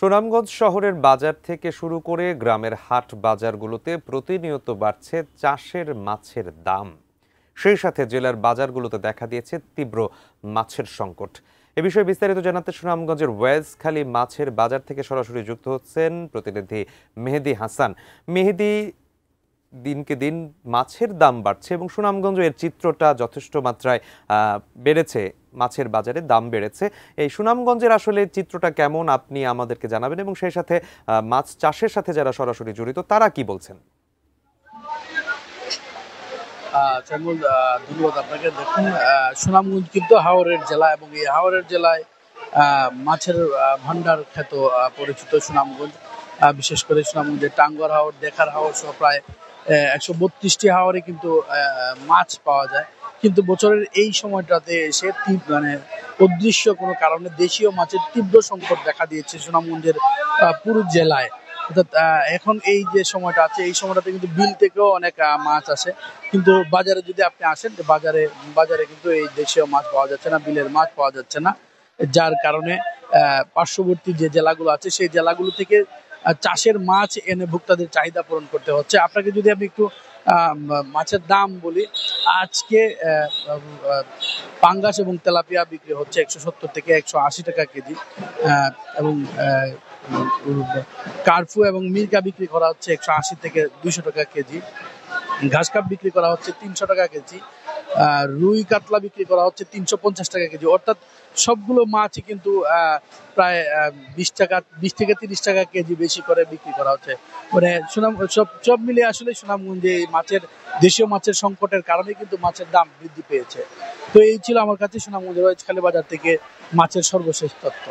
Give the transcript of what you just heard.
সুনামগঞ্জ শহরের বাজার থেকে শুরু করে গ্রামের হাট বাজারগুলোতে প্রতিনিয়ত বাড়ছে চাষের মাছের দাম। সেই সাথে জেলার বাজারগুলোতে দেখা দিয়েছে তীব্র মাছের সংকট। এ বিষয়ে বিস্তারিত জানাতে সুনামগঞ্জের ওয়েজখালী মাছের বাজার থেকে সরাসরি যুক্ত হচ্ছেন প্রতিনিধি মেহেদি হাসান। মেহেদি, দিনকে দিন মাছের দাম বাড়ছে এবং সুনামগঞ্জ এর চিত্রটা যথেষ্ট মাত্রায় বেড়েছে, মাছের বাজারে দাম বেড়েছে। এই সুনামগঞ্জের আসলে চিত্রটা কেমন আপনি আমাদেরকে জানাবেন এবং সেই সাথে মাছ চাষের সাথে যারা সরাসরি জড়িত তারা কি বলছেন? ধন্যবাদ আপনাকে। দেখুন, সুনামগঞ্জ কিন্তু হাওরের জেলা এবং এই হাওরের জেলায় মাছের ভান্ডার খ্যাত পরিচিত সুনামগঞ্জ। বিশেষ করে সুনামগঞ্জের টাঙ্গর হাওর, দেখার হাওর সহ প্রায় 132টি হাওরে কিন্তু মাছ পাওয়া যায়। কিন্তু বছরের এই সময়টাতে এসে অদৃশ্য কোনো কারণে দেশীয় মাছের তীব্র সংকট দেখা দিয়েছে সুনামগঞ্জের পুরো জেলায়। অর্থাৎ এখন এই যে সময়টা আছে, এই সময়টাতে কিন্তু বিল থেকেও অনেক মাছ আসে, কিন্তু বাজারে যদি আপনি আসেন, বাজারে কিন্তু এই দেশীয় মাছ পাওয়া যাচ্ছে না, বিলের মাছ পাওয়া যাচ্ছে না। যার কারণে পার্শ্ববর্তী যে জেলাগুলো আছে সেই জেলাগুলো থেকে চাষের মাছ এনে ভোক্তাদের চাহিদা পূরণ করতে হচ্ছে। আপনাকে যদি আমি একটু মাছের দাম বলি, আজকে পাঙ্গাস এবং তেলাপিয়া বিক্রি হচ্ছে 170 থেকে 180 টাকা কেজি, এবং কার্ফু এবং মির্কা বিক্রি করা হচ্ছে 180 থেকে 200 টাকা কেজি, ঘাস কাপ বিক্রি করা হচ্ছে 300 টাকা কেজি, রুই কাতলা বিক্রি করা হচ্ছে 350 টাকা কেজি। অর্থাৎ সবগুলো মাছই কিন্তু প্রায় 20 থেকে 30 টাকা কেজি বেশি করে বিক্রি করা হচ্ছে। মানে সব মিলিয়ে আসলে সুনামগঞ্জে দেশীয় মাছের সংকটের কারণে কিন্তু মাছের দাম বৃদ্ধি পেয়েছে। তো এই ছিল আমার কাছে সুনামগঞ্জের ওয়েজখালী বাজার থেকে মাছের সর্বশেষ তথ্য।